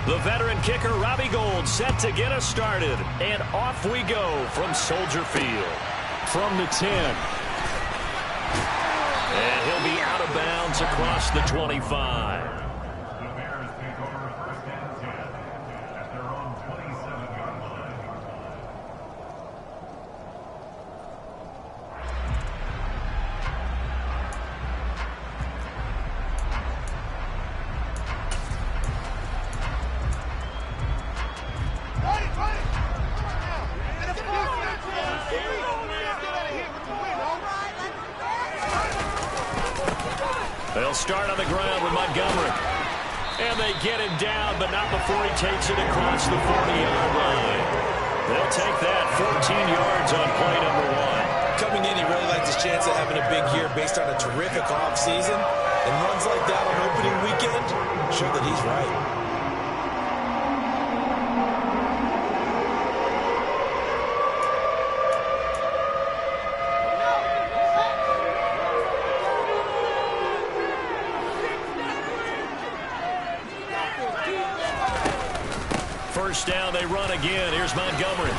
The veteran kicker, Robbie Gould, set to get us started. And off we go from Soldier Field. From the 10. And he'll be out of bounds across the 25. They'll start on the ground with Montgomery. And they get him down, but not before he takes it across the 40-yard line. They'll take that 14 yards on play number 1. Coming in, he really likes his chance of having a big year based on a terrific offseason. And runs like that on opening weekend show that he's right. First down, they run again. Here's Montgomery.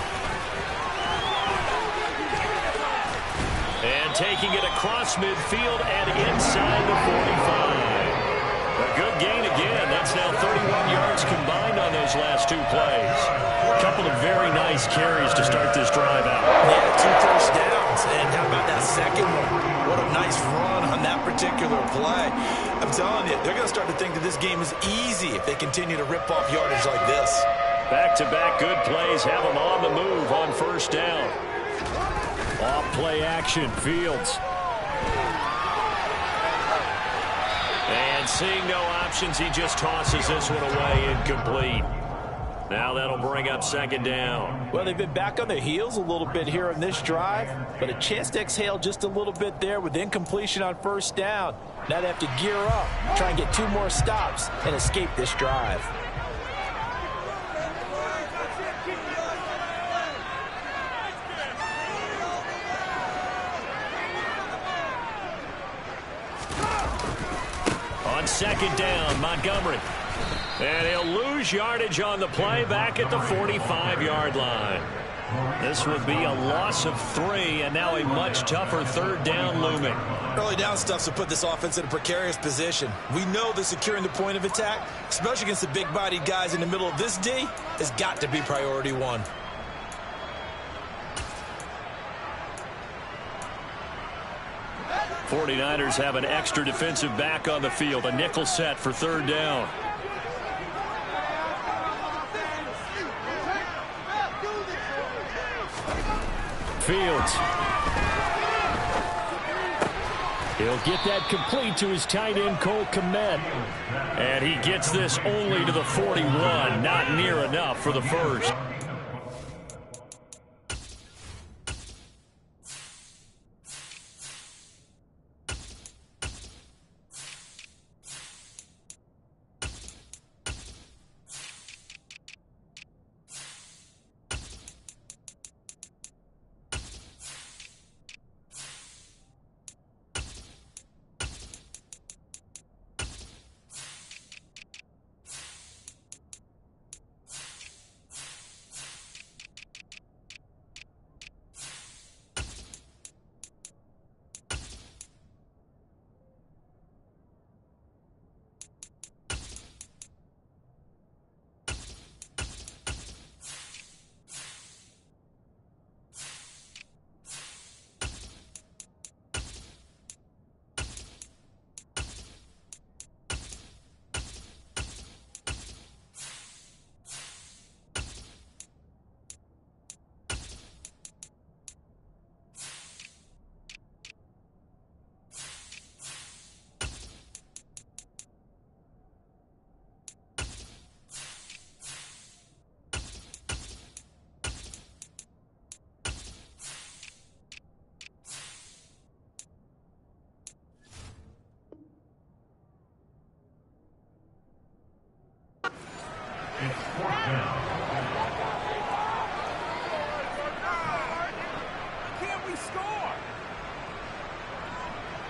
And taking it across midfield and inside the 45. A good gain again. That's now 31 yards combined on those last 2 plays. A couple of very nice carries to start this drive out. Yeah, 2 first downs. And how about that second one? What a nice run on that particular play. I'm telling you, they're going to start to think that this game is easy if they continue to rip off yardage like this. Back-to-back good plays have them on the move on first down. Off play action, Fields. And seeing no options, he just tosses this one away incomplete. Now that'll bring up second down. Well, they've been back on their heels a little bit here in this drive, but a chance to exhale just a little bit there with incompletion on first down. Now they have to gear up, try and get 2 more stops, and escape this drive. On second down, Montgomery. And he'll lose yardage on the play back at the 45-yard line. This would be a loss of 3, and now a much tougher third down looming. Early down stuffs will put this offense in a precarious position. We know that securing the point of attack, especially against the big-bodied guys in the middle of this D, has got to be priority 1. '49ers have an extra defensive back on the field, a nickel set for third down. Fields. He'll get that complete to his tight end, Cole Kmet. And he gets this only to the 41, not near enough for the first.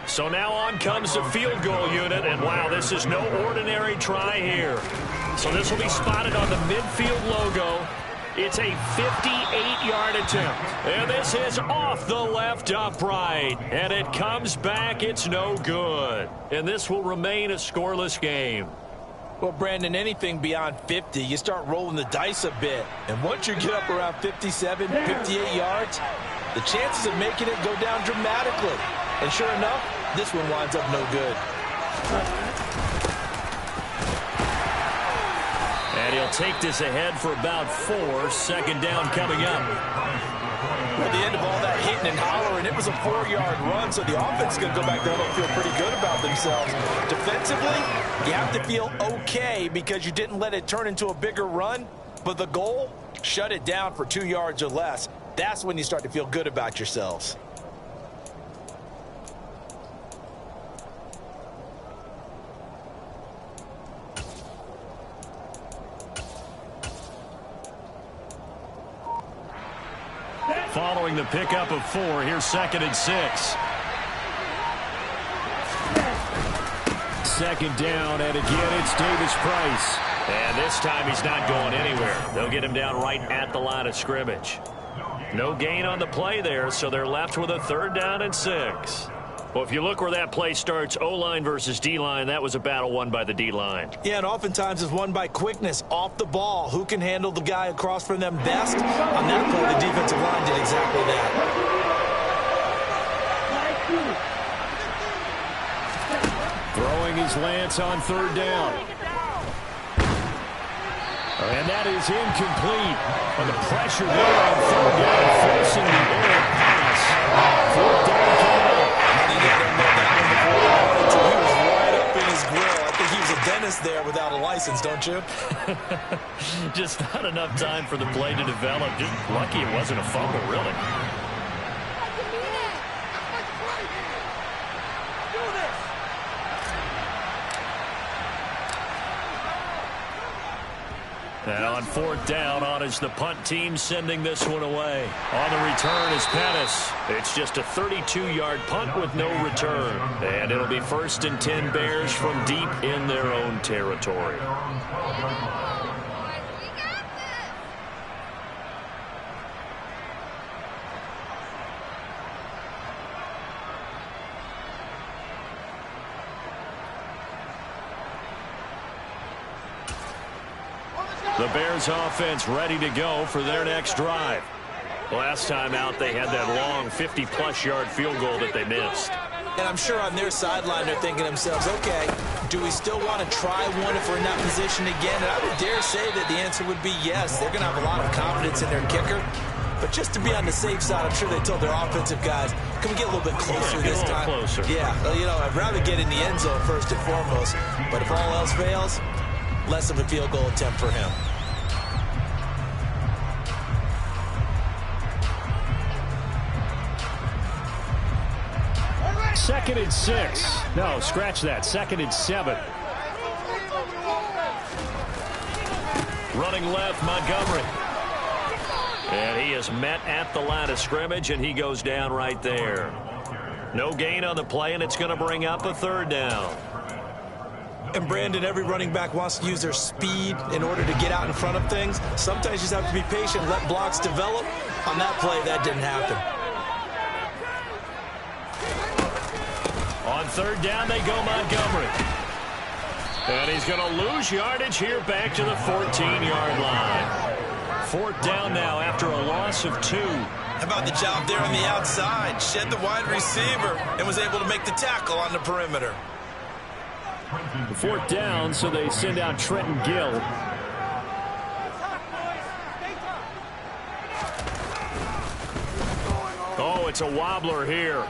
So now on comes the field goal unit, and wow, this is no ordinary try here. So this will be spotted on the midfield logo. It's a 58-yard attempt. And this is off the left upright. And it comes back. It's no good. And this will remain a scoreless game. Well, Brandon, anything beyond 50, you start rolling the dice a bit. And once you get up around 57, 58 yards, the chances of making it go down dramatically. And sure enough, this one winds up no good. And he'll take this ahead for about 4. Second down coming up. At the end of all that hitting and hollering, it was a 4-yard run, so the offense is going to go back there and feel pretty good about themselves. Defensively, you have to feel okay because you didn't let it turn into a bigger run, but the goal, shut it down for 2 yards or less. That's when you start to feel good about yourselves. Following the pickup of 4, here's 2nd and 6. Second down, and again it's Davis Price. And this time he's not going anywhere. They'll get him down right at the line of scrimmage. No gain on the play there, so they're left with a 3rd down and 6. Well, if you look where that play starts, O-line versus D-line, that was a battle won by the D-line. Yeah, and oftentimes it's won by quickness off the ball. Who can handle the guy across from them best? On that play, the defensive line did exactly that. Throwing his Lance on 3rd down. And that is incomplete. And the pressure there on 3rd down, forcing the errant pass. 4th down coming up. I think he was a dentist there without a license, don't you? Just not enough time for the play to develop. Just lucky it wasn't a fumble, really. And on 4th down, on is the punt team sending this one away. On the return is Pettis. It's just a 32-yard punt with no return. And it'll be 1st and 10 Bears from deep in their own territory. The Bears offense ready to go for their next drive. Last time out, they had that long 50-plus yard field goal that they missed. And I'm sure on their sideline they're thinking to themselves, okay, do we still want to try one if we're in that position again? And I would dare say that the answer would be yes. They're going to have a lot of confidence in their kicker. But just to be on the safe side, I'm sure they told their offensive guys, can we get a little bit closer this time? Closer. Yeah, well, you know, I'd rather get in the end zone first and foremost. But if all else fails, less of a field goal attempt for him. Second and 6. No, scratch that. 2nd and 7. Running left, Montgomery. And he is met at the line of scrimmage, and he goes down right there. No gain on the play, and it's going to bring up a 3rd down. And Brandon, every running back wants to use their speed in order to get out in front of things. Sometimes you just have to be patient, let blocks develop. On that play, that didn't happen. On 3rd down, they go Montgomery. And he's going to lose yardage here back to the 14-yard line. 4th down now after a loss of 2. How about the job there on the outside? Shed the wide receiver and was able to make the tackle on the perimeter. 4th down, so they send out Trenton Gill. Oh, it's a wobbler here.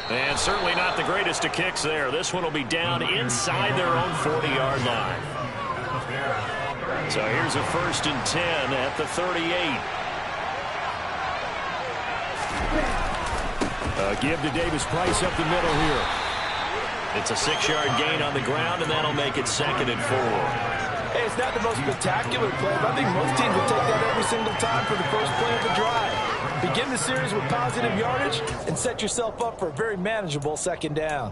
And certainly not the greatest of kicks there. This one will be down inside their own 40-yard line. So here's a 1st and 10 at the 38. Give to Davis Price up the middle here. It's a 6-yard gain on the ground, and that'll make it 2nd and 4. Hey, it's not the most spectacular play, but I think most teams will take that every single time for the first play of the drive. Begin the series with positive yardage and set yourself up for a very manageable 2nd down.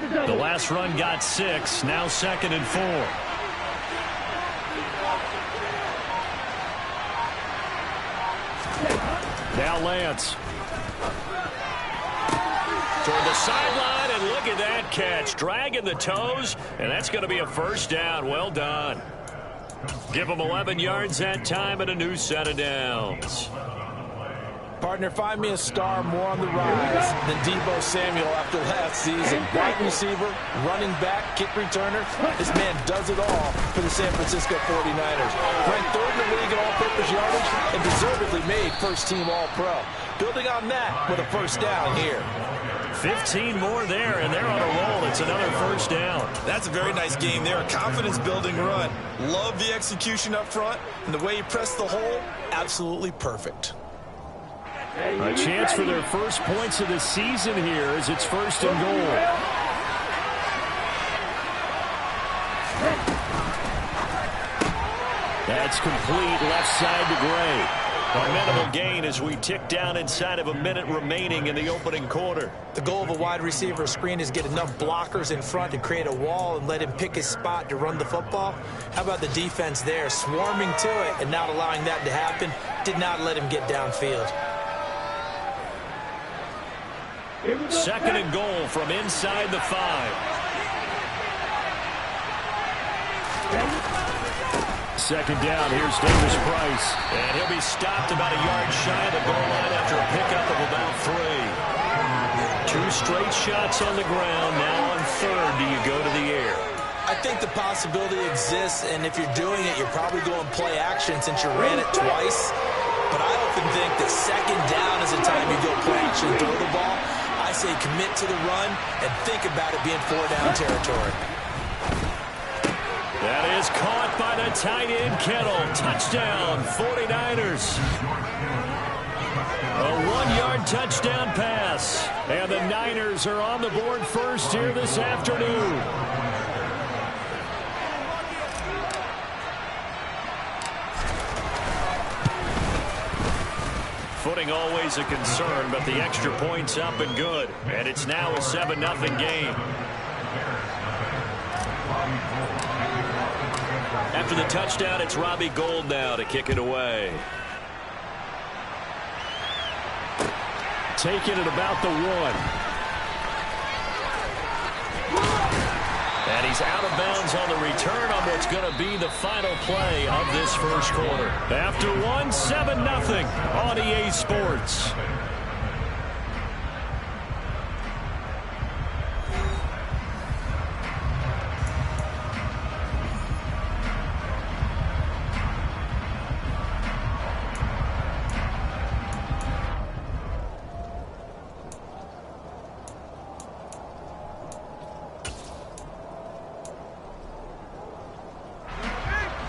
The last run got 6. Now 2nd and 4. Now Lance. Toward the sideline, and look at that catch. Dragging the toes, and that's going to be a first down. Well done. Give them 11 yards that time and a new set of downs. Partner, find me a star more on the rise than Deebo Samuel after last season. Wide receiver, running back, kick returner. This man does it all for the San Francisco 49ers. Ranked 3rd in the league in all-purpose yardage and deservedly made first-team All-Pro. Building on that with a first down here. 15 more there, and they're on a roll. It's another first down. That's a very nice game there. A confidence-building run. Love the execution up front, and the way he pressed the hole, absolutely perfect. A chance for their first points of the season here as it's 1st and goal. That's complete left side to Gray. A minimal gain as we tick down inside of a minute remaining in the opening quarter. The goal of a wide receiver screen is get enough blockers in front to create a wall and let him pick his spot to run the football. How about the defense there, swarming to it and not allowing that to happen? Did not let him get downfield. 2nd and goal from inside the 5. 2nd down. Here's Davis Price. And he'll be stopped about a yard shy of the goal line after a pickup of about 3. 2 straight shots on the ground. Now on 3rd, do you go to the air? I think the possibility exists, and if you're doing it, you're probably going play action since you ran it twice. But I often think that 2nd down is the time you go play action and throw the ball. I say commit to the run and think about it being 4-down territory. That is caught by the tight end, Kittle. Touchdown, 49ers. A 1-yard touchdown pass. And the Niners are on the board first here this afternoon. Footing always a concern, but the extra point's up and good. And it's now a 7-0 game. After the touchdown, it's Robbie Gould now to kick it away. Taking it about the 1. And he's out of bounds on the return on what's going to be the final play of this first quarter. After 1, 7-0 on EA Sports.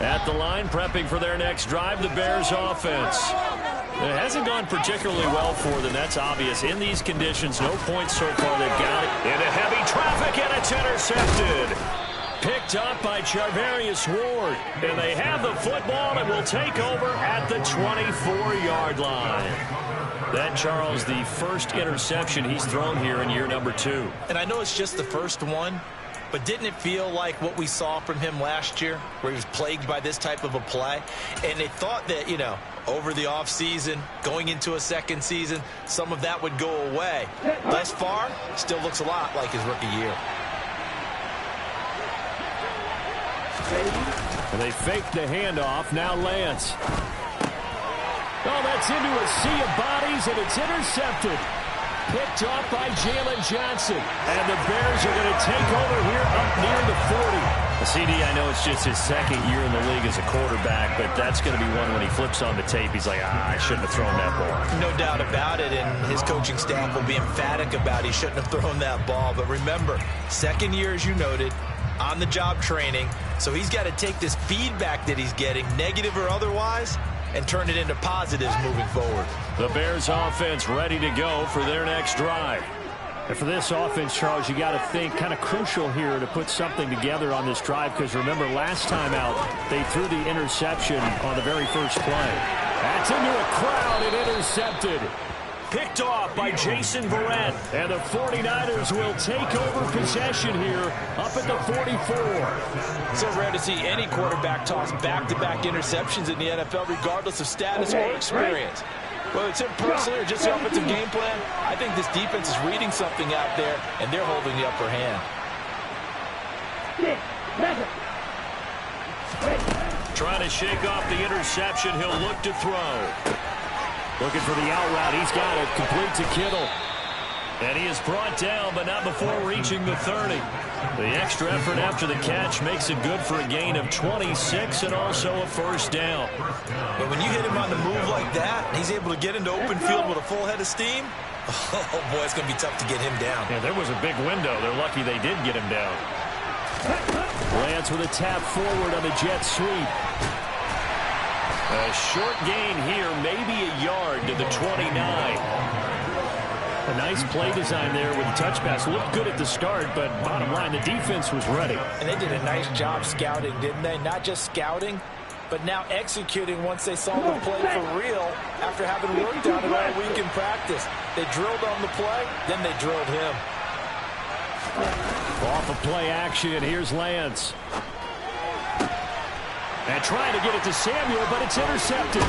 At the line, prepping for their next drive, the Bears offense. It hasn't gone particularly well for them. That's obvious. In these conditions, no points so far. They've got it into heavy traffic, and it's intercepted. Picked up by Charvarius Ward. And they have the football and will take over at the 24-yard line. That, Charles, the first interception he's thrown here in year number 2. And I know it's just the first one, but didn't it feel like what we saw from him last year, where he was plagued by this type of a play? And they thought that, you know, over the offseason, going into a second season, some of that would go away. Thus far, still looks a lot like his rookie year. And they fake the handoff. Now Lance. Oh, that's into a sea of bodies, and it's intercepted. Picked off by Jalen Johnson. And the Bears are going to take over here up near the 40. CD, I know it's just his second year in the league as a quarterback, but that's going to be one when he flips on the tape. He's like, I shouldn't have thrown that ball. No doubt about it, and his coaching staff will be emphatic about he shouldn't have thrown that ball. But remember, second year, as you noted, on-the-job training. So he's got to take this feedback that he's getting, negative or otherwise, and turn it into positives moving forward. The Bears offense ready to go for their next drive. And for this offense, Charles, you got to think kind of crucial here to put something together on this drive, because remember last time out they threw the interception on the very first play. That's into a crowd and intercepted. picked off by Jason Verrett. And the 49ers will take over possession here up at the 44. So rare to see any quarterback toss back-to-back interceptions in the NFL, regardless of status or experience. Whether it's him personally or just the offensive game plan, I think this defense is reading something out there, and they're holding the upper hand. Trying to shake off the interception. He'll look to throw. Looking for the out route. He's got it. Complete to Kittle. And he is brought down, but not before reaching the 30. The extra effort after the catch makes it good for a gain of 26 and also a first down. But when you hit him on the move like that, and he's able to get into open field with a full head of steam, oh, boy, it's going to be tough to get him down. Yeah, there was a big window. They're lucky they did get him down. Lance with a tap forward on the jet sweep. A short gain here, maybe a yard to the 29. A nice play design there with the touch pass. Looked good at the start, but bottom line, the defense was ready. And they did a nice job scouting, didn't they? Not just scouting, but now executing once they saw the play for real after having worked on it all week in practice. They drilled on the play, then they drilled him. Off of play action, here's Lance. And trying to get it to Samuel, but it's intercepted.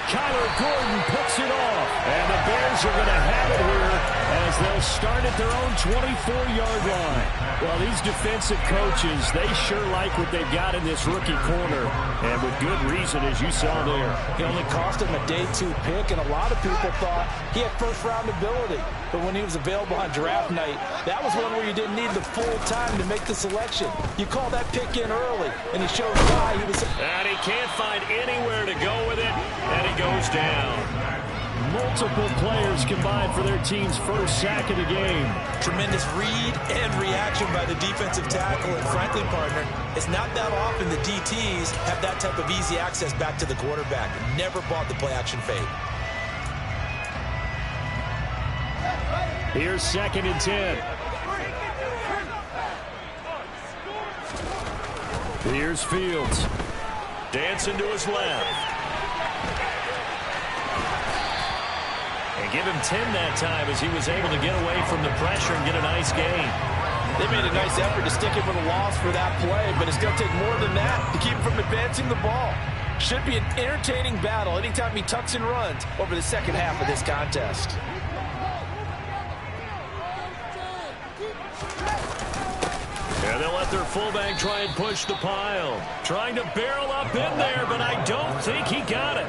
Kyler Gordon picks it off. And the Bears are going to have it here as they'll start at their own 24-yard line. Well, these defensive coaches, they sure like what they've got in this rookie corner. And with good reason, as you saw there. He only cost him a day 2 pick, and a lot of people thought he had first-round ability. But when he was available on draft night, that was one where you didn't need the full time to make the selection. You call that pick in early, and he shows why he was... And he can't find anywhere to go with it, and he goes down. Multiple players combined for their team's first sack of the game. Tremendous read and reaction by the defensive tackle, and frankly, partner, it's not that often the DTs have that type of easy access back to the quarterback. Never bought the play-action fade. Here's 2nd and 10. Here's Fields. Dancing to his left. And give him 10 that time as he was able to get away from the pressure and get a nice gain. They made a nice effort to stick him with a loss for that play, but it's going to take more than that to keep him from advancing the ball. Should be an entertaining battle anytime he tucks and runs over the second half of this contest. And they'll let their fullback try and push the pile. Trying to barrel up in there, but I don't think he got it.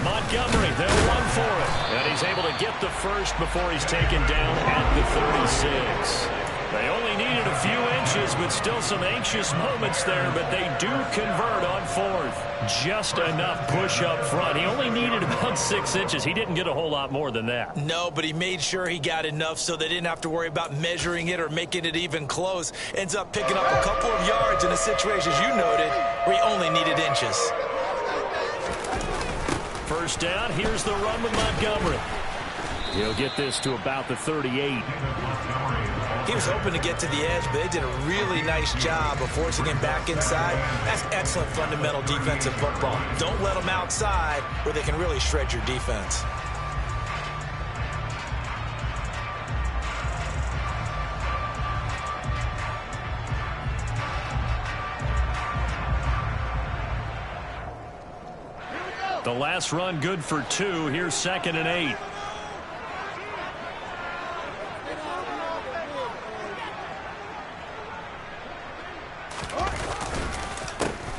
Montgomery, they'll run for it. And he's able to get the first before he's taken down at the 36. They only needed a few inches, but still some anxious moments there, but they do convert on 4th. Just enough push up front. He only needed about 6 inches. He didn't get a whole lot more than that. No, but he made sure he got enough so they didn't have to worry about measuring it or making it even close. Ends up picking up a couple of yards in a situation, as you noted, where he only needed inches. First down, here's the run with Montgomery. He'll get this to about the 38. He was hoping to get to the edge, but they did a really nice job of forcing him back inside. That's excellent fundamental defensive football. Don't let them outside where they can really shred your defense. The last run good for 2. Here's 2nd and 8.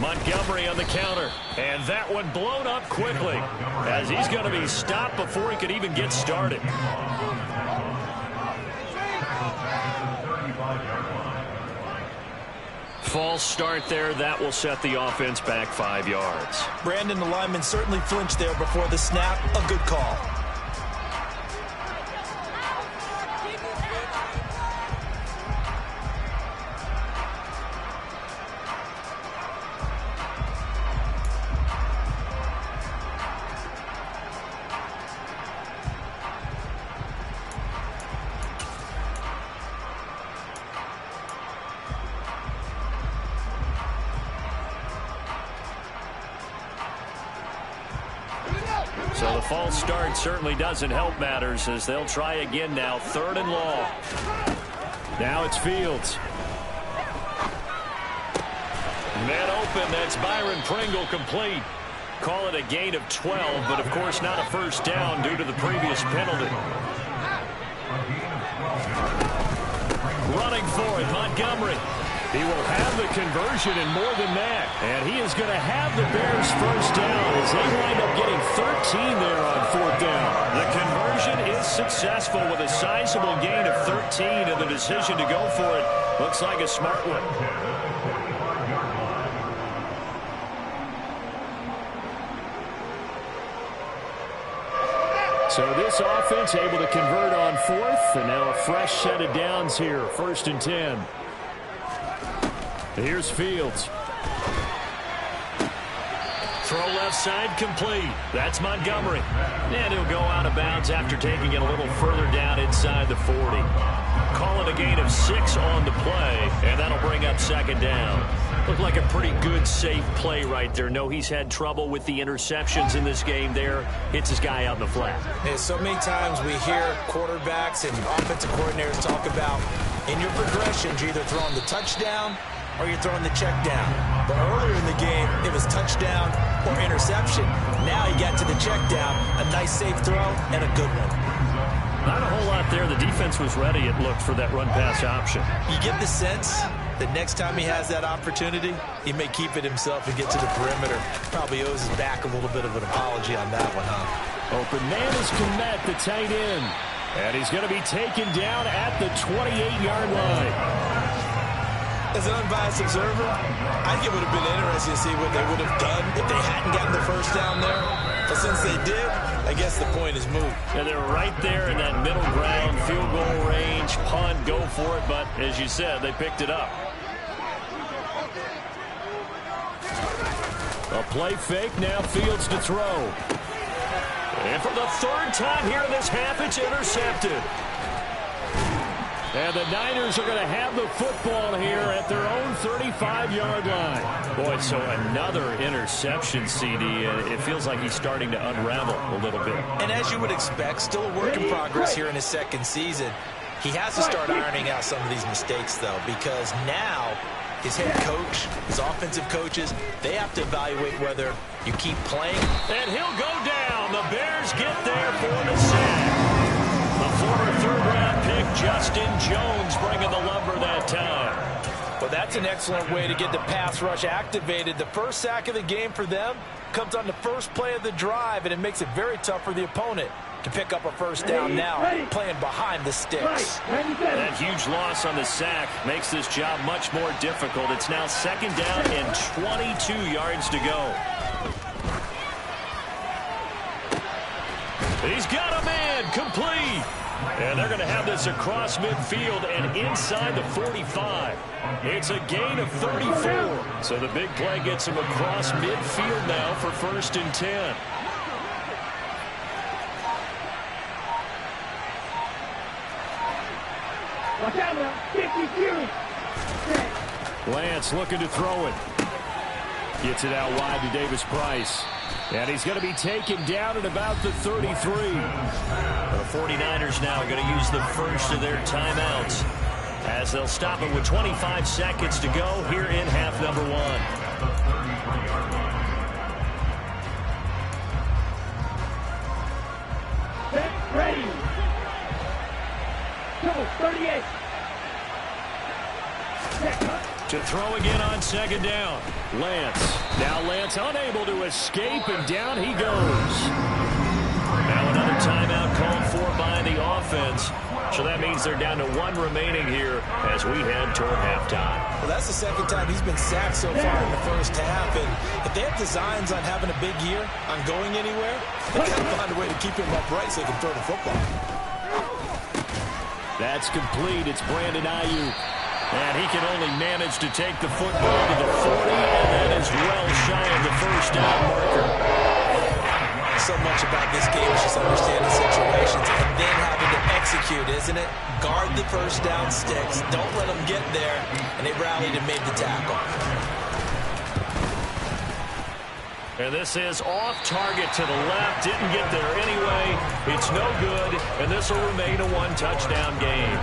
Montgomery on the counter. And that one blown up quickly as he's going to be stopped before he could even get started. False start there. That will set the offense back 5 yards. Brandon, the lineman, certainly flinched there before the snap. A good call. false start certainly doesn't help matters as they'll try again now. 3rd and long. Now it's Fields. Man open. That's Byron Pringle complete. Call it a gain of 12, but of course not a first down due to the previous penalty. Running for it, Montgomery. He will have the conversion and more than that. And he is going to have the Bears first down as they wind up getting 13 there on 4th down. The conversion is successful with a sizable gain of 13, and the decision to go for it looks like a smart one. So this offense able to convert on 4th, and now a fresh set of downs here, 1st and 10. Here's Fields. Throw left side complete. That's Montgomery. And he'll go out of bounds after taking it a little further down inside the 40. Call it a gain of 6 on the play, and that'll bring up 2nd down. Looked like a pretty good, safe play right there. No, he's had trouble with the interceptions in this game there. Hits his guy out in the flat. Yeah, so many times we hear quarterbacks and offensive coordinators talk about in your progressions, you're either throwing the touchdown or you're throwing the check down. But earlier in the game, it was touchdown or interception. Now he got to the check down, a nice safe throw, and a good one. Not a whole lot there. The defense was ready, it looked, for that run-pass option. You get the sense that next time he has that opportunity, he may keep it himself and get to the perimeter. Probably owes his back a little bit of an apology on that one, huh? Open man is Kmet, the tight end. And he's going to be taken down at the 28-yard line. As an unbiased observer, I think it would have been interesting to see what they would have done if they hadn't gotten the first down there. But since they did, I guess the point is moved. And they're right there in that middle ground, field goal range, punt, go for it. But as you said, they picked it up. A play fake, now Fields to throw. And for the 3rd time here in this half, it's intercepted. And the Niners are going to have the football here at their own 35-yard line. Boy, so another interception, CD. It feels like he's starting to unravel a little bit. And as you would expect, still a work in progress here in his 2nd season. He has to start ironing out some of these mistakes, though, because now his head coach, his offensive coaches, they have to evaluate whether you keep playing. And he'll go down. The Bears get there for the sack. The former 3rd-round pick, Justin Jones, bringing the lumber that time. Well, that's an excellent way to get the pass rush activated. The first sack of the game for them comes on the first play of the drive, and it makes it very tough for the opponent to pick up a first down now, playing behind the sticks. That huge loss on the sack makes this job much more difficult. It's now 2nd down and 22 yards to go. He's got a man complete. And they're going to have this across midfield and inside the 45. It's a gain of 34. So the big play gets him across midfield now for 1st and 10. Watch out now. 52. Lance looking to throw it. Gets it out wide to Davis Price. And he's going to be taken down at about the 33. The 49ers now are going to use the first of their timeouts as they'll stop it with 25 seconds to go here in half number 1. Ready. Go, 38. To throw again on 2nd down. Lance. Now Lance unable to escape, and down he goes. Now another timeout called for by the offense. So that means they're down to 1 remaining here as we head toward halftime. Well, that's the 2nd time he's been sacked so far in the first half. And if they have designs on having a big year, on going anywhere, they got to find a way to keep him upright so they can throw the football. That's complete. It's Brandon Ayuk. And he can only manage to take the football to the 40, and that is well shy of the first down marker. So much about this game is just understanding situations and then having to execute, isn't it? Guard the first down sticks. Don't let them get there. And they rallied and made the tackle. And this is off target to the left. Didn't get there anyway. It's no good, and this will remain a one-touchdown game.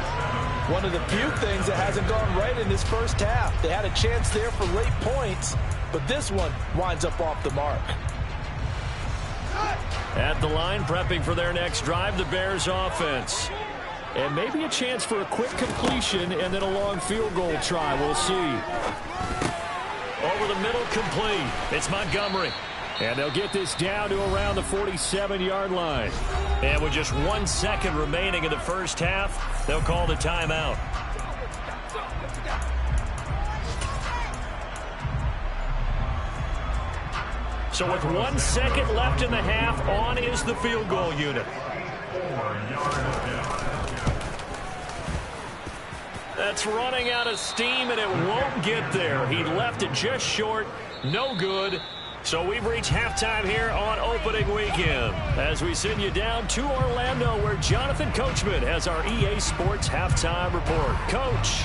One of the few things that hasn't gone right in this first half. They had a chance there for late points, but this one winds up off the mark. At the line, prepping for their next drive, the Bears offense. And maybe a chance for a quick completion and then a long field goal try. We'll see. Over the middle, complete. It's Montgomery. And they'll get this down to around the 47-yard line. And with just 1 second remaining in the first half, they'll call the timeout. So with 1 second left in the half, on is the field goal unit. That's running out of steam, and it won't get there. He left it just short. No good. So we've reached halftime here on opening weekend as we send you down to Orlando, where Jonathan Coachman has our EA Sports halftime report. Coach.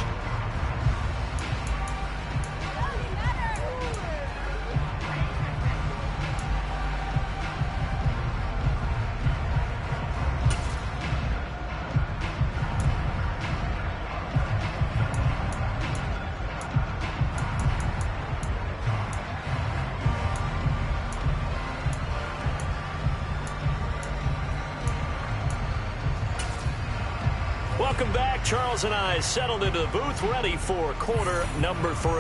Welcome back. Charles and I settled into the booth, ready for quarter number 3.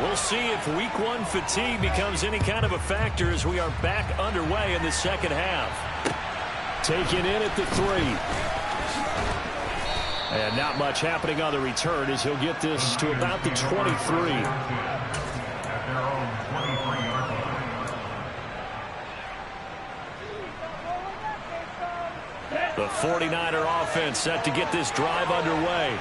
We'll see if week 1 fatigue becomes any kind of a factor as we are back underway in the second half. Taken in at the 3. And not much happening on the return as he'll get this to about the 23. The 49er offense set to get this drive underway.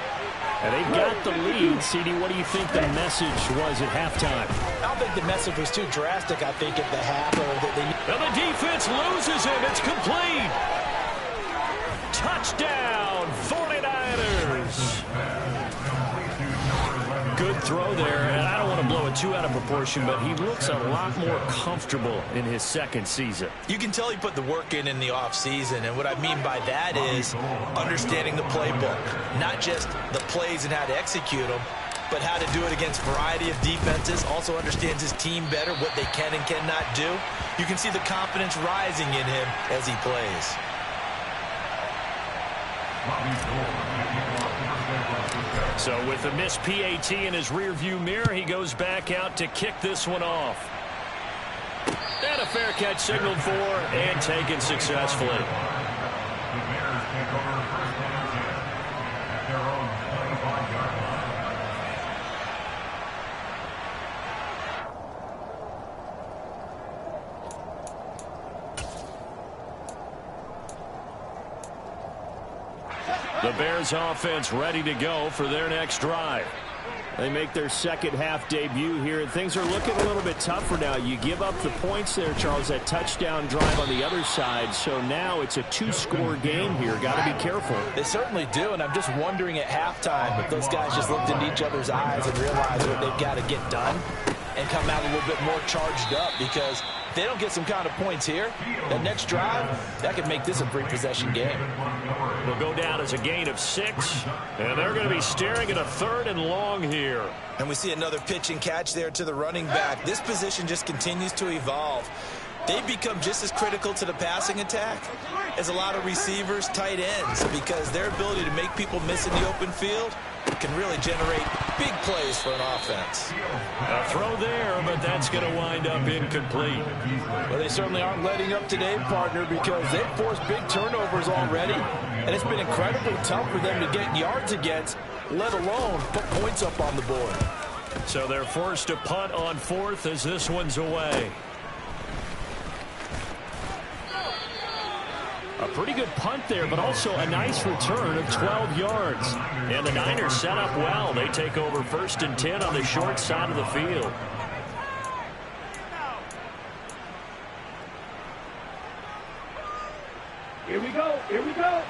And they've got the lead. CD, what do you think the message was at halftime? I don't think the message was too drastic, I think, at the half. And the defense loses him. It's complete. Touchdown, 49ers. Good throw there, and I don't want to blow it too out of proportion, but he looks a lot more comfortable in his second season. You can tell he put the work in the offseason, and what I mean by that is understanding the playbook, not just the plays and how to execute them, but how to do it against a variety of defenses. Also understands his team better, what they can and cannot do. You can see the confidence rising in him as he plays. So with a missed PAT in his rearview mirror, he goes back out to kick this one off. And a fair catch signaled for and taken successfully. The Bears offense ready to go for their next drive. They make their second half debut here, and things are looking a little bit tougher now. You give up the points there, Charles, that touchdown drive on the other side. So now it's a 2-score game here. Got to be careful. They certainly do, and I'm just wondering at halftime if those guys just looked into each other's eyes and realized what they've got to get done and come out a little bit more charged up, because if they don't get some kind of points here, the next drive, that could make this a 3-possession game. Will go down as a gain of 6, and they're going to be staring at a 3rd and long here. And we see another pitch and catch there to the running back. This position just continues to evolve. They've become just as critical to the passing attack as a lot of receivers, tight ends, because their ability to make people miss in the open field can really generate big plays for an offense. A throw there, but that's going to wind up incomplete. Well, they certainly aren't letting up today, partner, because they've forced big turnovers already, and it's been incredibly tough for them to get yards against, let alone put points up on the board. So they're forced to punt on 4th as this one's away. A pretty good punt there, but also a nice return of 12 yards. And the Niners set up well. They take over 1st and 10 on the short side of the field. Here we go. Here we go.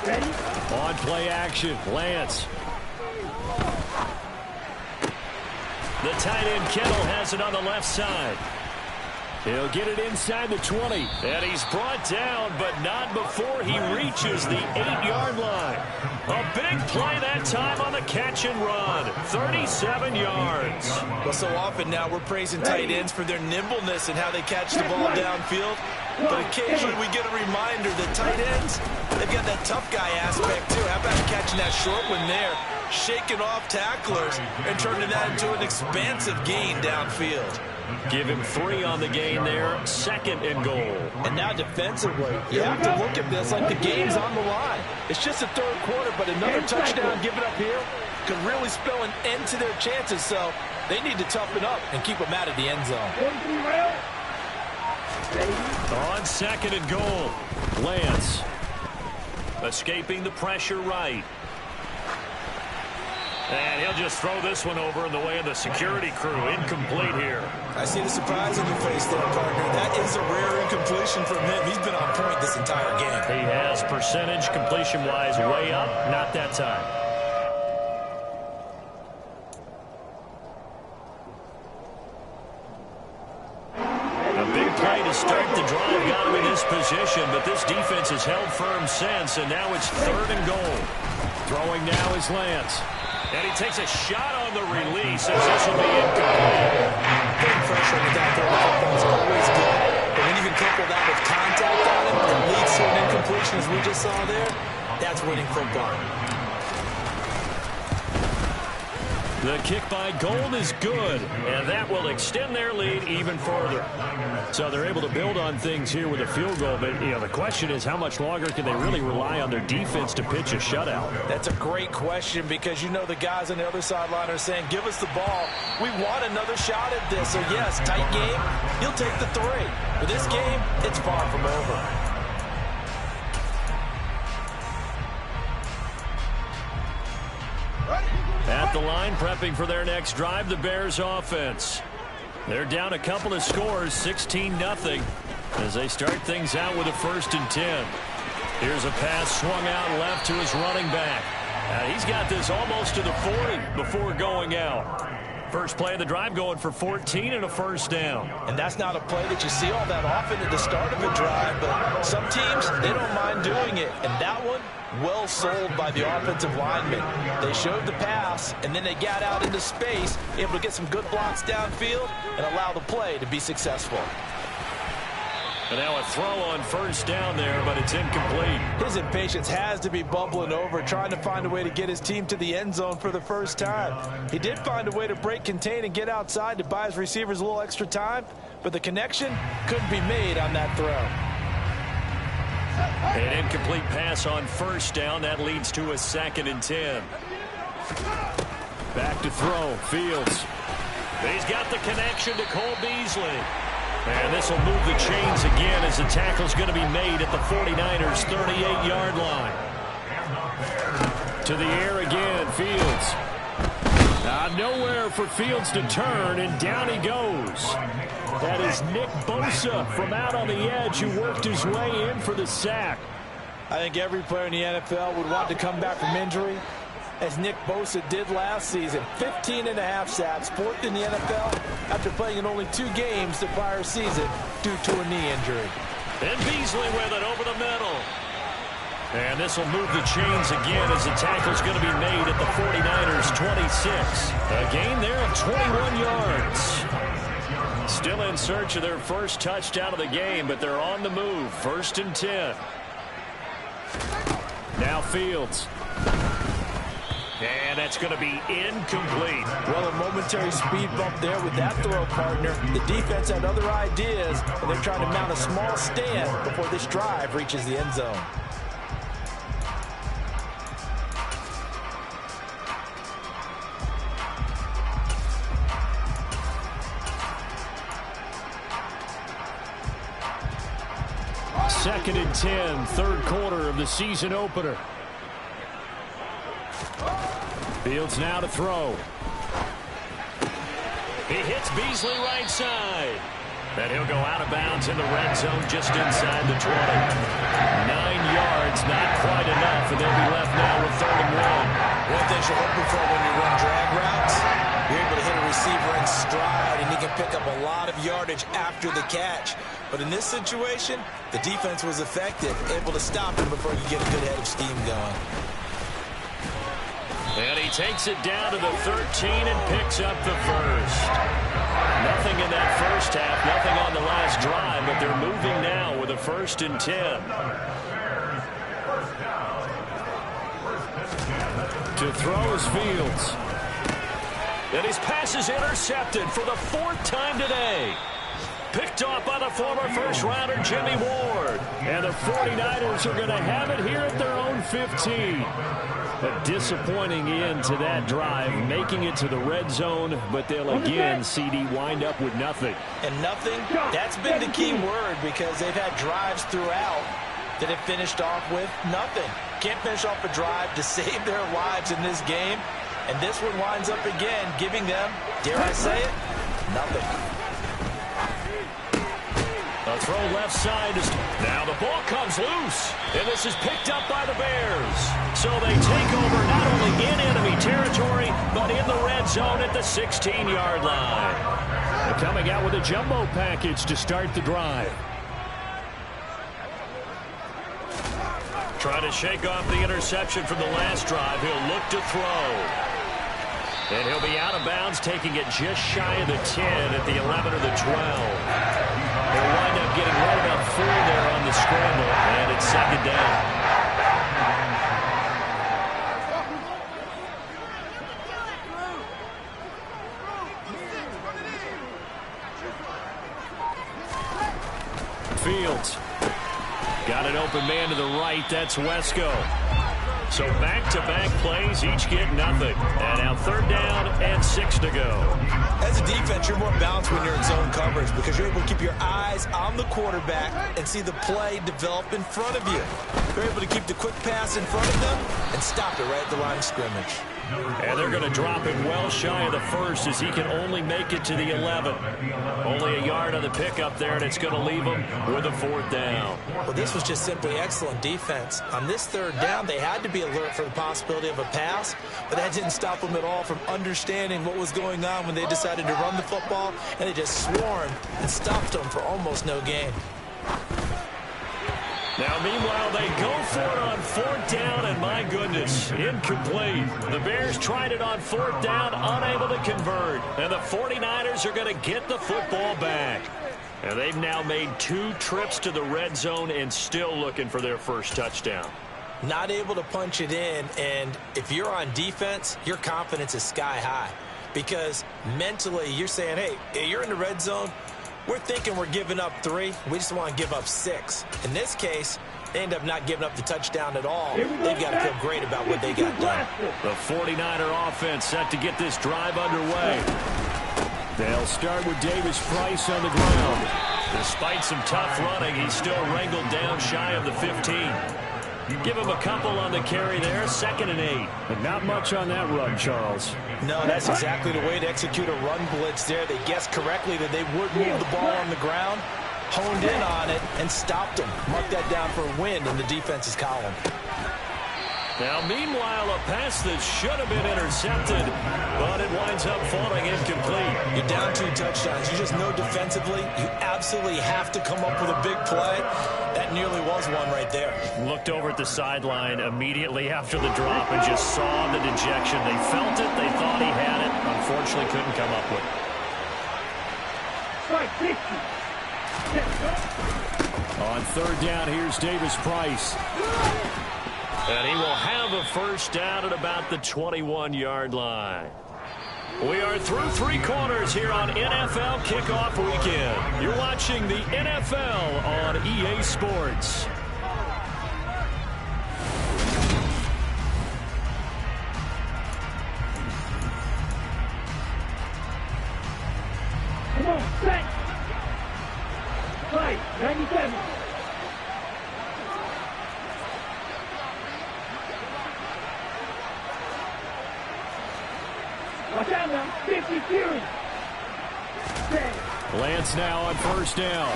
Ready? On play action, Lance. The tight end Kittle has it on the left side. He'll get it inside the 20. And he's brought down, but not before he reaches the 8-yard line. A big play that time on the catch and run. 37 yards. Well, so often now we're praising tight ends for their nimbleness and how they catch the ball downfield. But occasionally we get a reminder that tight ends, they've got that tough guy aspect too. How about catching that short one there, shaking off tacklers, and turning that into an expansive gain downfield? Give him 3 on the gain there. 2nd and goal. And now defensively, you have to look at this like the game's on the line. It's just the 3rd quarter, but another touchdown given up here could really spell an end to their chances. So they need to toughen up and keep them out of the end zone. On 2nd and goal, Lance. Escaping the pressure right. And he'll just throw this one over in the way of the security crew. Incomplete here. I see the surprise on your face there, partner. That is a rare incompletion from him. He's been on point this entire game. He has percentage completion-wise way up. Not that time. A big play to start the drive got him in this position, but this defense has held firm since, and now it's 3rd and goal. Throwing now is Lance. And he takes a shot on the release as this will be incomplete. Getting pressure on the downfield football is always good. But when you can couple that with contact on it that leads to an incompletion as we just saw there, that's winning football. The kick by Gold is good, and that will extend their lead even further. So they're able to build on things here with a field goal, but the question is how much longer can they really rely on their defense to pitch a shutout? That's a great question because the guys on the other sideline are saying, give us the ball. We want another shot at this. So, yes, tight game, he'll take the 3. But this game, it's far from over. At the line, prepping for their next drive, the Bears offense. They're down a couple of scores, 16-0, as they start things out with a 1st and 10. Here's a pass swung out left to his running back. He's got this almost to the 40 before going out. First play of the drive going for 14 and a 1st down. And that's not a play that you see all that often at the start of a drive, but some teams, they don't mind doing it. And that one, well sold by the offensive lineman. They showed the pass, and then they got out into space, able to get some good blocks downfield and allow the play to be successful. And now a throw on 1st down there, but it's incomplete. His impatience has to be bubbling over, trying to find a way to get his team to the end zone for the first time. He did find a way to break, contain, and get outside to buy his receivers a little extra time, but the connection couldn't be made on that throw. An incomplete pass on 1st down. That leads to a 2nd and 10. Back to throw. Fields. He's got the connection to Cole Beasley. And this will move the chains again as the tackle's going to be made at the 49ers' 38-yard line. To the air again, Fields. Nowhere for Fields to turn, and down he goes. That is Nick Bosa from out on the edge who worked his way in for the sack. I think every player in the NFL would want to come back from injury, as Nick Bosa did last season. 15.5 sacks, 4th in the NFL, after playing in only 2 games the prior season due to a knee injury. And Beasley with it over the middle. And this will move the chains again as the tackle's going to be made at the 49ers' 26. A gain there of 21 yards. Still in search of their first touchdown of the game, but they're on the move. 1st and 10. Now Fields. And that's going to be incomplete. Well, a momentary speed bump there with that throw, partner. The defense had other ideas, and they're trying to mount a small stand before this drive reaches the end zone. Second and 10, 3rd quarter of the season opener. Fields now to throw. He hits Beasley right side. And he'll go out of bounds in the red zone just inside the 20. 9 yards, not quite enough, and they'll be left now with 3rd and 1. One thing you're hoping for when you run drag routes, you're able to hit a receiver in stride, and he can pick up a lot of yardage after the catch. But in this situation, the defense was effective, able to stop him before he could get a good head of steam going. And he takes it down to the 13 and picks up the first. Nothing in that first half, nothing on the last drive, but they're moving now with a 1st and 10. To throw is Fields. And his pass is intercepted for the 4th time today. Picked off by the former first-rounder Jimmy Ward. And the 49ers are going to have it here at their own 15. A disappointing end to that drive, making it to the red zone, but they'll again, CD, wind up with nothing. And nothing, that's been the key word, because they've had drives throughout that have finished off with nothing. Can't finish off a drive to save their lives in this game. And this one winds up again, giving them, dare I say it, nothing. A throw left side. Now the ball comes loose. And this is picked up by the Bears. So they take over not only in enemy territory, but in the red zone at the 16-yard line. They're coming out with a jumbo package to start the drive. Trying to shake off the interception from the last drive. He'll look to throw. And he'll be out of bounds, taking it just shy of the 10 at the 11 or the 12. They'll wind up getting right about 4 there on the scramble, and it's 2nd down. Fields. Got an open man to the right. That's Wesco. So back-to-back plays, each get nothing. And now 3rd down and 6 to go. As a defense, you're more balanced when you're in zone coverage because you're able to keep your eyes on the quarterback and see the play develop in front of you. You're able to keep the quick pass in front of them and stop it right at the line of scrimmage. And they're going to drop him well shy of the 1st as he can only make it to the 11. Only a yard on the pickup there, and it's going to leave him with a 4th down. Well, this was just simply excellent defense. On this 3rd down, they had to be alert for the possibility of a pass, but that didn't stop them at all from understanding what was going on when they decided to run the football, and they just swarmed and stopped them for almost no gain. Now, meanwhile, they go for it on 4th down, and my goodness, incomplete. The Bears tried it on 4th down, unable to convert. And the 49ers are going to get the football back. And they've now made 2 trips to the red zone and still looking for their first touchdown. Not able to punch it in, and if you're on defense, your confidence is sky high. Because mentally, you're saying, hey, you're in the red zone. We're thinking we're giving up 3. We just want to give up 6. In this case, they end up not giving up the touchdown at all. They've got to feel great about what they got done. The 49er offense set to get this drive underway. They'll start with Davis Price on the ground. Despite some tough running, he's still wrangled down shy of the 15. Give him a couple on the carry there, 2nd and 8. But not much on that run, Charles. No, that's exactly the way to execute a run blitz there. They guessed correctly that they would move the ball on the ground, honed in on it, and stopped them. Mark that down for a win in the defense's column. Now, meanwhile, a pass that should have been intercepted, but it winds up falling incomplete. You're down 2 touchdowns. You just know defensively you absolutely have to come up with a big play. That nearly was one right there. Looked over at the sideline immediately after the drop and just saw the dejection. They felt it. They thought he had it. Unfortunately, couldn't come up with it. On 3rd down, here's Davis Price. And he will have a first down at about the 21-yard line. We are through 3 quarters here on NFL Kickoff Weekend. You're watching the NFL on EA Sports. Come on, set. Right, 97. Watch out now, 50 Fury. 10. Lance now on first down.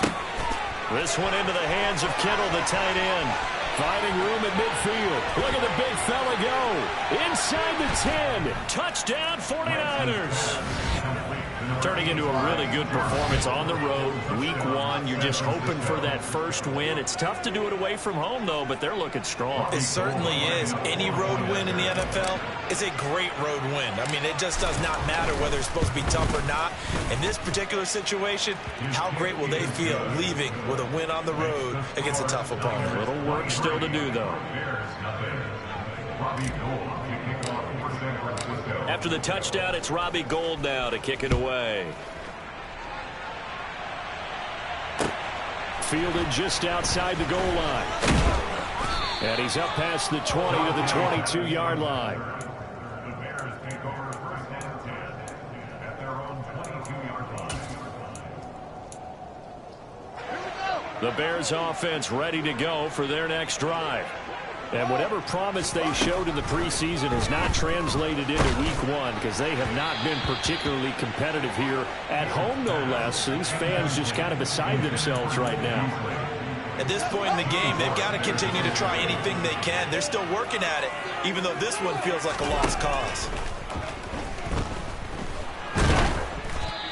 This one into the hands of Kittle, the tight end. Finding room at midfield. Look at the big fella go. Inside the 10. Touchdown 49ers. Turning into a really good performance on the road. Week 1, you're just hoping for that first win. It's tough to do it away from home, though, but they're looking strong. It certainly is. Any road win in the NFL is a great road win. I mean, it just does not matter whether it's supposed to be tough or not. In this particular situation, how great will they feel leaving with a win on the road against a tough opponent? A little work still to do, though. After the touchdown, it's Robbie Gould now to kick it away. Fielded just outside the goal line. And he's up past the 20 to the 22-yard line. The Bears offense ready to go for their next drive. And whatever promise they showed in the preseason has not translated into week 1 because they have not been particularly competitive here at home, no less. So these fans just kind of beside themselves right now. At this point in the game, they've got to continue to try anything they can. They're still working at it, even though this one feels like a lost cause.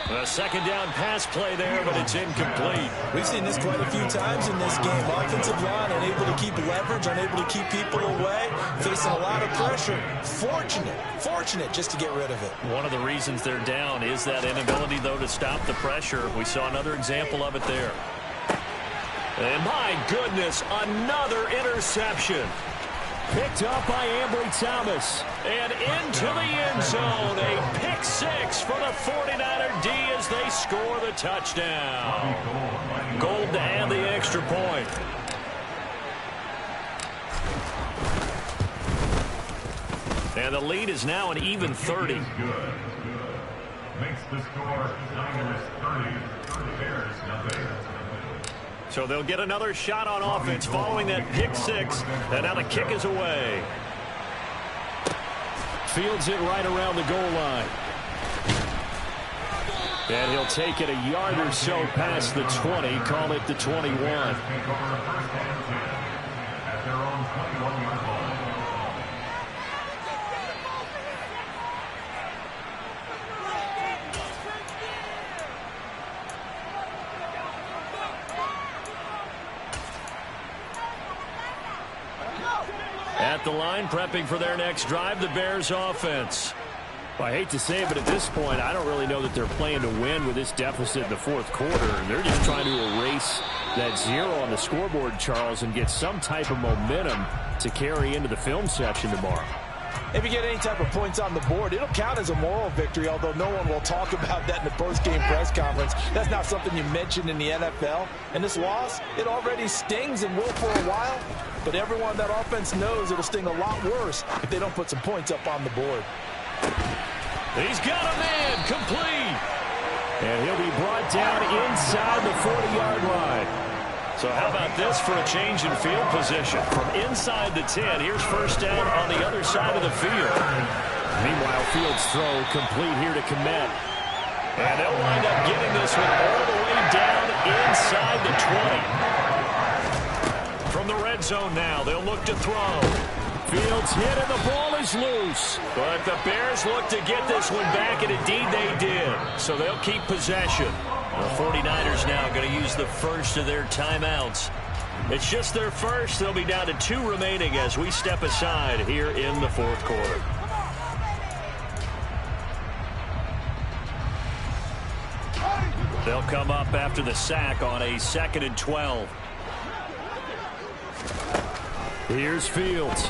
A second down pass play there, but it's incomplete. We've seen this quite a few times in this game. Offensive line unable to keep leverage, unable to keep people away, facing a lot of pressure. Fortunate just to get rid of it. One of the reasons they're down is that inability, though, to stop the pressure. We saw another example of it there. And my goodness, another interception. Picked up by Ambry Thomas. And into the end zone. A pick 6 for the 49er D as they score the touchdown. Gould to add the extra point. And the lead is now an even 30. Makes the score Niners 30, Bears nothing. So they'll get another shot on offense following that pick 6. And now the kick is away. Fields it right around the goal line. And he'll take it a yard or so past the 20. Call it the 21. At the line, prepping for their next drive, the Bears offense. Well, I hate to say it, but at this point, I don't really know that they're playing to win with this deficit in the fourth quarter. They're just trying to erase that 0 on the scoreboard, Charles, and get some type of momentum to carry into the film section tomorrow. If you get any type of points on the board, it'll count as a moral victory, although no one will talk about that in the post-game press conference. That's not something you mentioned in the NFL. And this loss, it already stings and will for a while. But everyone that offense knows it'll sting a lot worse if they don't put some points up on the board. He's got a man, complete. And he'll be brought down inside the 40-yard line. So how about this for a change in field position? From inside the 10, here's first down on the other side of the field. Meanwhile, Fields' throw complete here to Komet. And they'll wind up getting this one all the way down inside the 20. From the red zone now, they'll look to throw. Fields hit and the ball is loose. But the Bears look to get this one back, and indeed they did. So they'll keep possession. The 49ers now going to use the first of their timeouts. It's just their first. They'll be down to 2 remaining as we step aside here in the fourth quarter. They'll come up after the sack on a 2nd and 12. Here's Fields.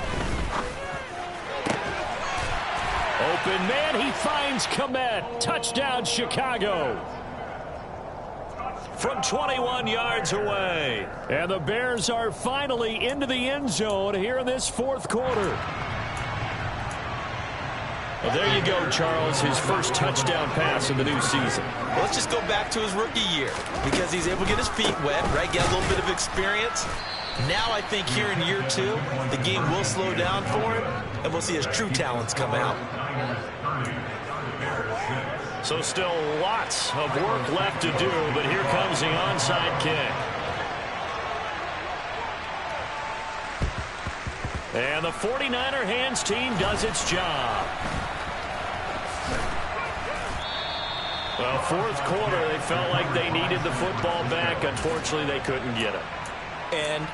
Open man, he finds Komet. Touchdown, Chicago. From 21 yards away. And the Bears are finally into the end zone here in this fourth quarter. Well, there you go, Charles, his first touchdown pass of the new season. Well, let's just go back to his rookie year because he's able to get his feet wet, right? Get a little bit of experience. Now I think here in year 2, the game will slow down for him, and we'll see his true talents come out. So still lots of work left to do, but here comes the onside kick. And the 49er hands team does its job. Well, fourth quarter, they felt like they needed the football back. Unfortunately, they couldn't get it. And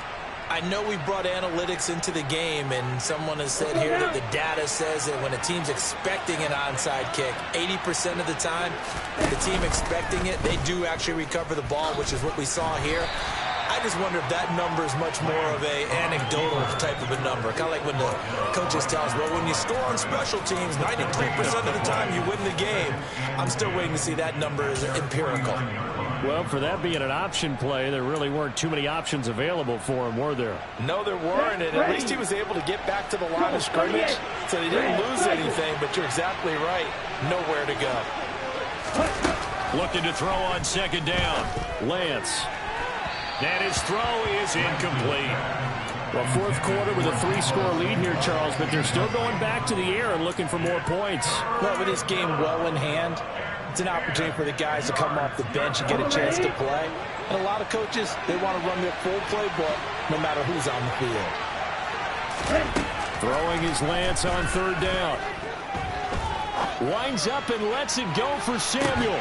I know we brought analytics into the game, and someone has said here that the data says that when a team's expecting an onside kick, 80% of the time, the team expecting it, they do actually recover the ball, which is what we saw here. I just wonder if that number is much more of a anecdotal type of a number. Kind of like when the coaches tell us, well, when you score on special teams, 93% of the time you win the game. I'm still waiting to see that number is empirical. Well, for that being an option play, there really weren't too many options available for him, were there? No, there weren't, and at least he was able to get back to the line of scrimmage, so he didn't lose anything, but you're exactly right. Nowhere to go. Looking to throw on second down. Lance. And his throw is incomplete. Well, fourth quarter with a 3-score lead here, Charles, but they're still going back to the air and looking for more points. Well, with this game well in hand, it's an opportunity for the guys to come off the bench and get a chance to play. And a lot of coaches, they want to run their full playbook no matter who's on the field. Throwing his Lance on third down. Winds up and lets it go for Samuel.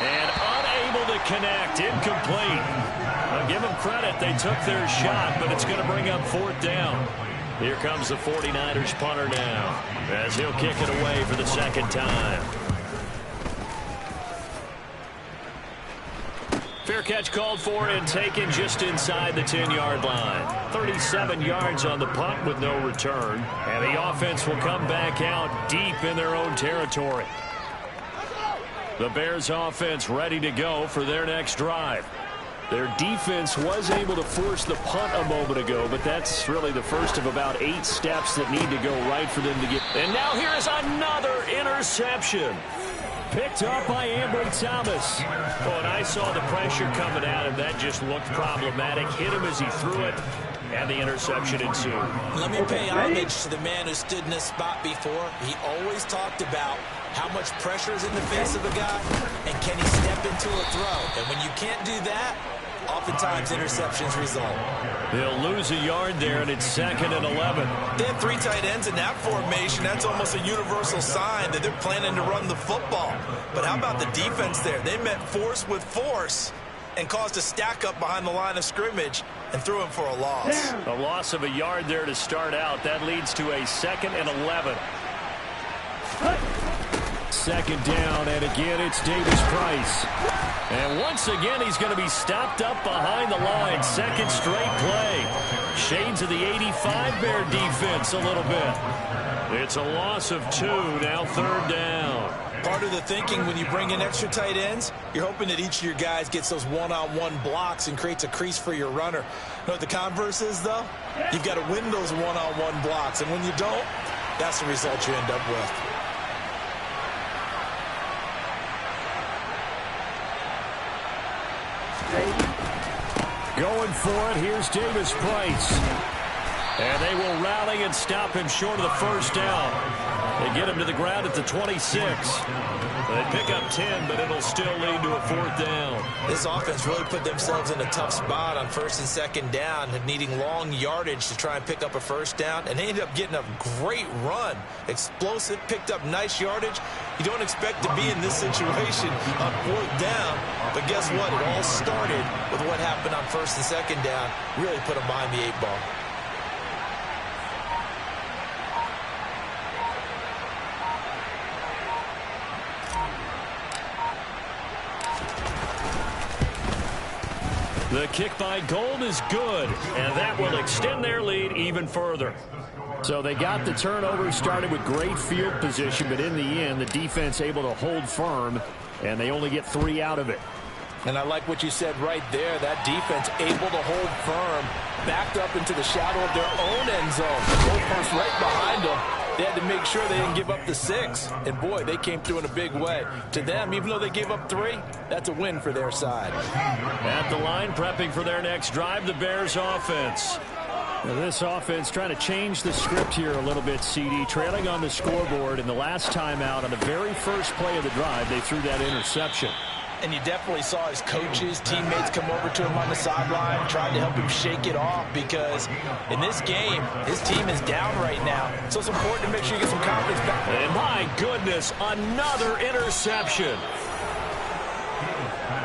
And unable to connect. Incomplete. I'll give them credit. They took their shot, but it's going to bring up fourth down. Here comes the 49ers punter now, as he'll kick it away for the second time. Fair catch called for and taken just inside the 10-yard line. 37 yards on the punt with no return. And the offense will come back out deep in their own territory. The Bears offense ready to go for their next drive. Their defense was able to force the punt a moment ago, but that's really the first of about 8 steps that need to go right for them to get. And now here is another interception. Picked up by Ambry Thomas. Oh, and I saw the pressure coming at him. That just looked problematic. Hit him as he threw it, and the interception ensued. Let me pay homage to the man who stood in this spot before. He always talked about how much pressure is in the face of a guy, and can he step into a throw. And when you can't do that, oftentimes interceptions result. They'll lose a yard there, and it's 2nd and 11. They have 3 tight ends in that formation. That's almost a universal sign that they're planning to run the football. But how about the defense there? They met force with force and caused a stack up behind the line of scrimmage and threw him for a loss. A loss of a yard there to start out. That leads to a 2nd and 11. Second down, and again it's Davis Price. And once again he's going to be stopped up behind the line. Second straight play. Shades of the 85 Bear defense a little bit. It's a loss of 2, now third down. Part of the thinking when you bring in extra tight ends, you're hoping that each of your guys gets those one-on-one blocks and creates a crease for your runner. You know what the converse is, though? You've got to win those one-on-one blocks, and when you don't, that's the result you end up with. Going for it, here's Davis Price. And they will rally and stop him short of the first down. They get him to the ground at the 26. They pick up 10, but it'll still lead to a fourth down. This offense really put themselves in a tough spot on first and second down, needing long yardage to try and pick up a first down, and they ended up getting a great run. Explosive, picked up nice yardage. You don't expect to be in this situation on fourth down, but guess what? It all started with what happened on first and second down. Really put them behind the 8 ball. The kick by Gold is good, and that will extend their lead even further. So they got the turnover, started with great field position, but in the end, the defense able to hold firm, and they only get 3 out of it. And I like what you said right there. That defense able to hold firm, backed up into the shadow of their own end zone. Goalpost right behind them. They had to make sure they didn't give up the 6. And, boy, they came through in a big way. To them, even though they gave up 3, that's a win for their side. At the line, prepping for their next drive, the Bears offense. Well, this offense trying to change the script here a little bit, CD. Trailing on the scoreboard, and the last time out on the very first play of the drive, they threw that interception. And you definitely saw his coaches, teammates come over to him on the sideline, tried to help him shake it off because in this game, his team is down right now. So it's important to make sure you get some confidence back. And my goodness, another interception.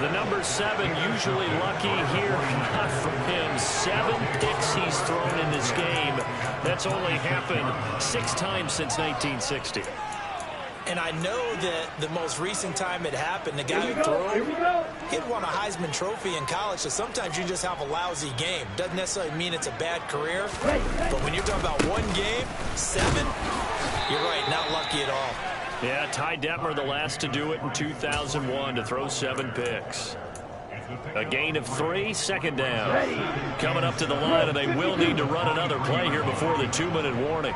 The number 7 usually lucky here, not from him. 7 picks he's thrown in this game. That's only happened 6 times since 1960. And I know that the most recent time it happened, the guy who threw him, he'd won a Heisman Trophy in college, so sometimes you just have a lousy game. Doesn't necessarily mean it's a bad career, but when you're talking about one game, 7, you're right, not lucky at all. Yeah, Ty Detmer, the last to do it in 2001, to throw 7 picks. A gain of 3, second down. Coming up to the line, and they will need to run another play here before the 2-minute warning.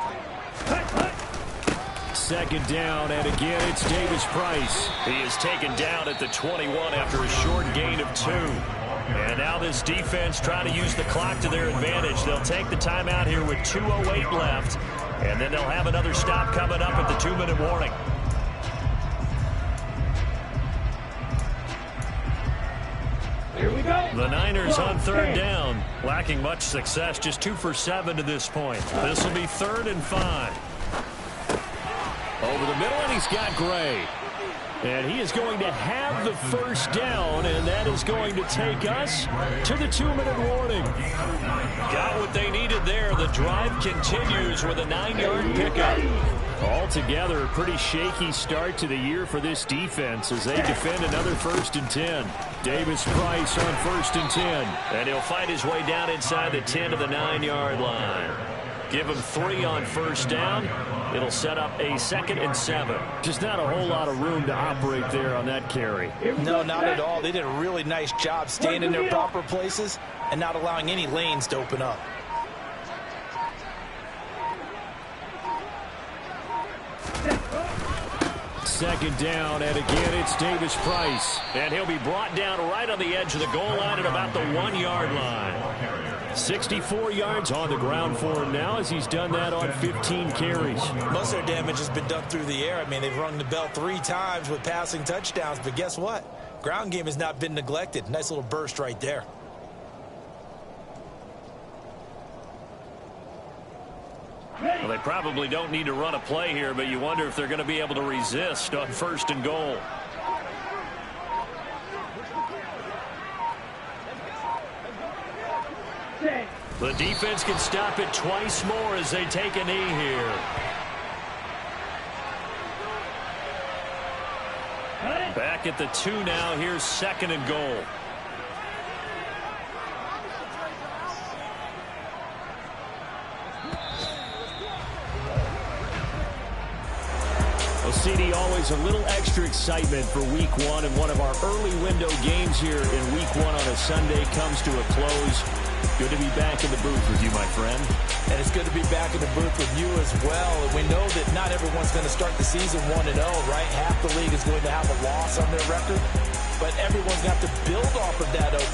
Second down, and again, it's Davis Price. He is taken down at the 21 after a short gain of 2. And now this defense trying to use the clock to their advantage. They'll take the timeout here with 2:08 left, and then they'll have another stop coming up at the 2-minute warning. Here we go. The Niners on third down, lacking much success, just 2 for 7 to this point. This will be 3rd and 5. Over the middle, and he's got Gray. And he is going to have the first down, and that is going to take us to the 2-minute warning. Got what they needed there. The drive continues with a 9-yard pickup. Altogether, a pretty shaky start to the year for this defense as they defend another 1st and 10. Davis Price on 1st and 10. And he'll fight his way down inside the 10 to the 9-yard line. Give him 3 on first down. It'll set up a 2nd and 7. Just not a whole lot of room to operate there on that carry. No, not at all. They did a really nice job staying in their proper places and not allowing any lanes to open up. Second down, and again, it's Davis Price. And he'll be brought down right on the edge of the goal line at about the 1-yard line. 64 yards on the ground for him now as he's done that on 15 carries. Most of their damage has been done through the air. I mean, they've rung the bell 3 times with passing touchdowns, but guess what? Ground game has not been neglected. Nice little burst right there. Well, they probably don't need to run a play here, but you wonder if they're going to be able to resist on 1st and goal. The defense can stop it twice more as they take a knee here. Back at the 2 now. Here's 2nd and goal. Well, CD, always a little extra excitement for Week 1, and one of our early window games here in Week 1 on a Sunday comes to a close. Good to be back in the booth with you, my friend. And it's good to be back in the booth with you as well. And we know that not everyone's going to start the season 1-0, right? Half the league is going to have a loss on their record. But everyone's going to have to build off of that opener.